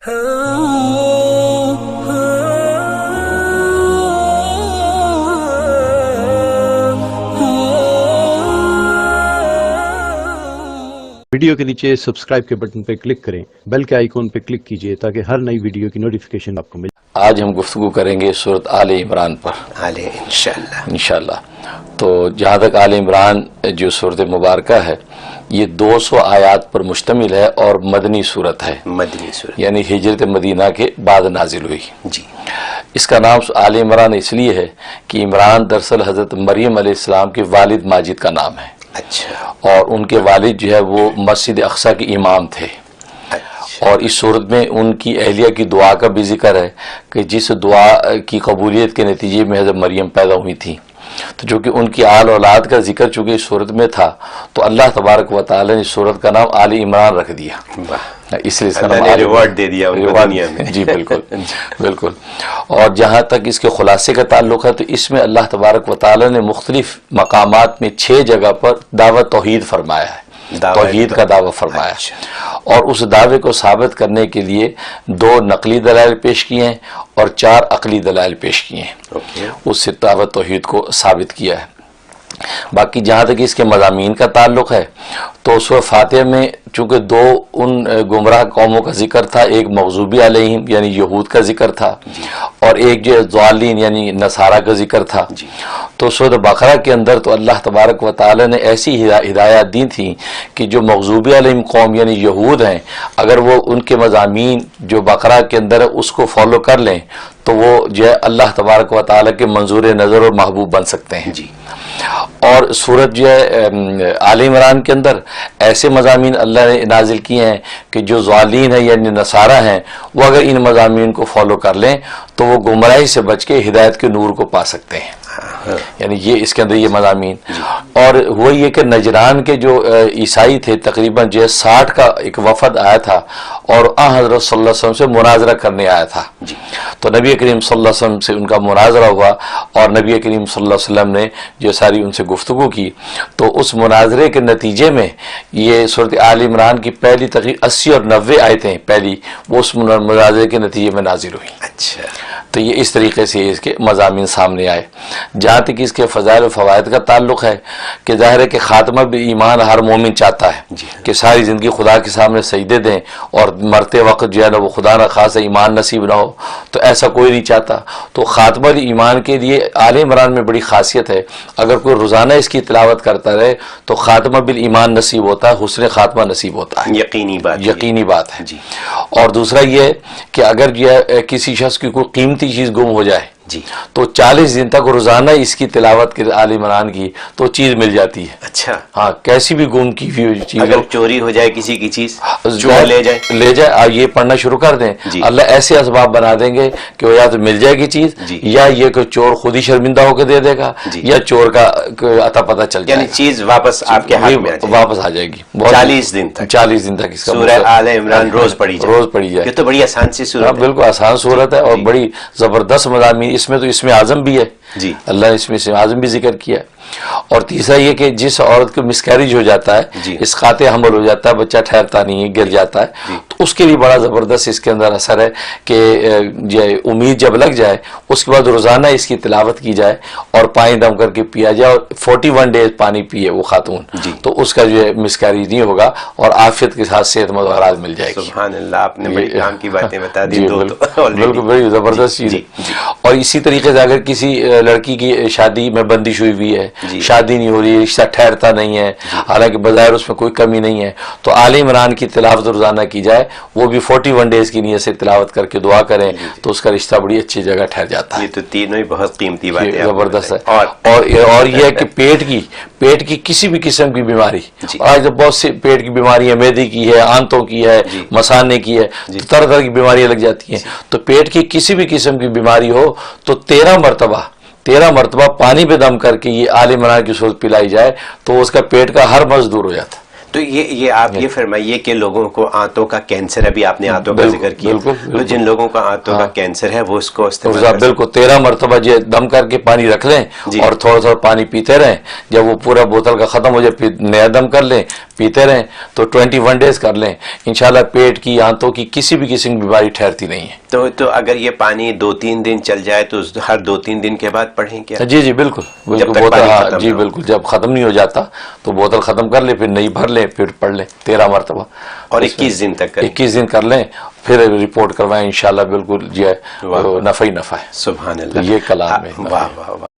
Video کے نیچے subscribe کے بٹن پہ کلک کریں، بیل کے آئیکن پہ کلک کیجئے تاکہ ہر نئی ویڈیو کی نوٹیفیکیشن آپ کو ملے۔ آج ہم گفتگو کریں گے سورۃ آل عمران پر انشاءاللہ۔ تو جہاں تک آل عمران جو سورۃ مبارکہ ہے یہ 200 آیات پر مشتمل ہے اور مدنی سورت ہے، یعنی ہجرت مدینہ کے بعد نازل ہوئی۔ جی، اس کا نام آل عمران اس لیے ہے کہ عمران دراصل حضرت مریم علیہ السلام کے والد ماجد کا نام ہے۔ اچھا، اور ان کے والد جو ہے وہ مسجد اقصیٰ کے امام تھے۔ اور اس صورت میں ان کی اہلیہ کی دعا کا بھی ذکر ہے کہ جس دعا کی قبولیت کے نتیجے میں حضرت مریم پیدا ہوئی تھی، تو جو کہ ان کی آل اولاد کا ذکر چونکہ اس صورت میں تھا تو اللہ تبارک و تعالی نے اس صورت کا نام آل عمران رکھ دیا، اس لیے اس کا نام ریوارڈ دے دیا دنیا میں۔ جی بالکل بالکل۔ اور جہاں تک اس کے خلاصے کا تعلق ہے تو اس میں اللہ تبارک و تعالی نے مختلف مقامات میں 6 جگہ پر دعوت توحید فرمایا ہے، توحید کا دعویٰ فرمایا، اور اس دعوے کو ثابت کرنے کے لیے 2 نقلی دلائل پیش کیے ہیں اور 4 عقلی دلائل پیش کیے ہیں، اس سے دعوت توحید کو ثابت کیا ہے۔ باقی جہاں تک اس کے مضامین کا تعلق ہے تو سورہ فاتحہ میں چونکہ 2 ان گمراہ قوموں کا ذکر تھا، ایک مغضوبی علیہم یعنی یہود کا ذکر تھا، اور ایک جو ضالین یعنی نصارہ کا ذکر تھا۔ تو سورہ بقرہ کے اندر تو اللہ تبارک و تعالی نے ایسی ہدایات دی تھیں کہ جو مغضوبی علیہم قوم یعنی یہود ہیں، اگر وہ ان کے مضامین جو بقرہ کے اندر ہے اس کو فالو کر لیں تو وہ جو ہے اللہ تبارک و تعالی کے منظور نظر اور محبوب بن سکتے ہیں۔ اور سورت جو ہے آل عمران کے اندر ایسے مضامین اللہ نے نازل کیے ہیں کہ جو ضالین ہیں یعنی نصارہ ہیں وہ اگر ان مضامین کو فالو کر لیں تو وہ گمراہی سے بچ کے ہدایت کے نور کو پا سکتے ہیں، یعنی یہ اس کے اندر یہ مضامین۔ اور وہ یہ کہ نجران کے جو عیسائی تھے تقریباً جو 60 کا ایک وفد آیا تھا اور حضرت صلی اللہ علیہ وسلم سے مناظرہ کرنے آیا تھا، تو نبی کریم صلی اللہ علیہ وسلم سے ان کا مناظرہ ہوا اور نبی کریم صلی اللہ علیہ وسلم نے جو ساری ان سے گفتگو کی، تو اس مناظرے کے نتیجے میں یہ سورۃ آل عمران کی پہلی تقریباً 80 اور 90 آیتیں پہلی وہ اس مناظرے کے نتیجے میں نازل ہوئی۔ اچھا، تو یہ اس طریقے سے اس کے مضامین سامنے آئے۔ جہاں تک اس کے فضائل و فوائد کا تعلق ہے کہ ظاہر ہے کہ خاتمہ ایمان ہر مومن چاہتا ہے کہ ساری زندگی خدا کے سامنے سجدے دیں اور مرتے وقت جو ہے نا وہ خدا نہ خاصا ایمان نصیب نہ ہو، تو ایسا کوئی نہیں چاہتا۔ تو خاتمہ ایمان کے لیے آل عمران میں بڑی خاصیت ہے، اگر کوئی روزانہ اس کی تلاوت کرتا رہے تو خاتمہ بالایمان نصیب ہوتا ہے، حسن خاتمہ نصیب ہوتا ہے، یقینی بات ہے۔ اور دوسرا یہ کہ اگر کسی شخص کی کوئی قیمتی چیز گم ہو جائے تو 40 دن تک روزانہ اس کی تلاوت کے آل عمران کی تو چیز مل جاتی ہے۔ اچھا، ہاں، کیسی بھی گم کی ہوئی چیز، اگر چوری ہو جائے کسی کی چیز لے جائے یہ پڑھنا شروع کر دیں، اللہ ایسے اسباب بنا دیں گے کہ وہ یا تو مل جائے گی چیز یا یہ کہ چور خود ہی شرمندہ ہو کے دے دے گا یا چور کا اتا پتہ چل جائے گا، یعنی چیز واپس آپ کے ہاتھ میں واپس آ جائے گی 40 دن تک اس کا سورہ آل عمران روز پڑھی جائے۔ یہ تو بڑی آسان سی صورت ہے، بالکل آسان صورت ہے اور بڑی زبردست مضامین اس میں، تو اس میں اعظم بھی ہے، اللہ نے اس میں اسم اعظم بھی ذکر کیا ہے۔ اور تیسرا یہ کہ جس عورت کو مسکیریج ہو جاتا ہے، اسقاط حمل ہو جاتا ہے، بچہ ٹھہرتا نہیں ہے، گر جاتا ہے، تو اس کے لیے بڑا زبردست اس کے اندر اثر ہے کہ امید جب لگ جائے اس کے بعد روزانہ اس کی تلاوت کی جائے اور پانی دم کر کے پیا جائے اور 41 ڈیز پانی پیے وہ خاتون، تو اس کا جو ہے مسکیریج نہیں ہوگا اور عافیت کے ساتھ صحت مند اولاد مل جائے گی۔ سبحان اللہ، آپ نے بڑی کام کی باتیں بتا دی، بالکل بڑی زبردست چیز۔ اور اسی طریقے سے اگر کسی لڑکی کی شادی میں بندش ہوئی ہے، شادی نہیں ہو رہی، رشتہ ٹھہرتا نہیں ہے، حالانکہ بظاہر اس میں کوئی کمی نہیں ہے، تو آل عمران کی تلاوت روزانہ کی جائے، وہ بھی 41 ڈیز کی نیت سے تلاوت کر کے دعا کریں تو اس کا رشتہ بڑی اچھی جگہ ٹھہر جاتا ہے۔ یہ تو تینوں ہی بہت قیمتی باتیں زبردست ہے۔ اور یہ ہے کہ پیٹ کی کسی بھی قسم کی بیماری، آج تو بہت سی پیٹ کی بیماریاں، معدے کی ہے، آنتوں کی ہے، مثانے کی ہے، طرح طرح کی بیماریاں لگ جاتی ہیں، تو پیٹ کی کسی بھی قسم کی بیماری ہو تو 13 مرتبہ پانی پہ دم کر کے یہ آل عمران کی صورت پلائی جائے تو اس کا پیٹ کا ہر مرض دور ہو جاتا ہے۔ تو یہ آپ یہ فرمائیے کہ لوگوں کو آنتوں کا کینسر، ابھی آپ نے آنتوں کا ذکر کیا، تو جن لوگوں کا آنتوں کا کینسر ہے وہ اس کو استعمال بالکل 13 مرتبہ یہ دم کر کے پانی رکھ لیں اور تھوڑا تھوڑا پانی پیتے رہیں، جب وہ پورا بوتل کا ختم ہو جائے نیا دم کر لیں، پیتے رہیں، تو 21 ڈیز کر لیں، انشاءاللہ پیٹ کی آنتوں کی کسی بھی قسم کی بیماری ٹھہرتی نہیں ہے۔ تو اگر یہ پانی 2-3 دن چل جائے تو ہر 2-3 دن کے بعد پڑھیں کیا؟ جی بالکل بوتل، جی بالکل جب ختم نہیں ہو جاتا تو بوتل ختم کر لیں، پھر نئی بھر لیں، پھر پڑھ لیں 13 مرتبہ، اور 21 دن تک کریں، 21 دن کر لیں، پھر رپورٹ کروائیں، انشاءاللہ بالکل یہ نفع ہی نفع ہے۔ سبحان اللہ، یہ کلام ہے۔ واہ واہ واہ۔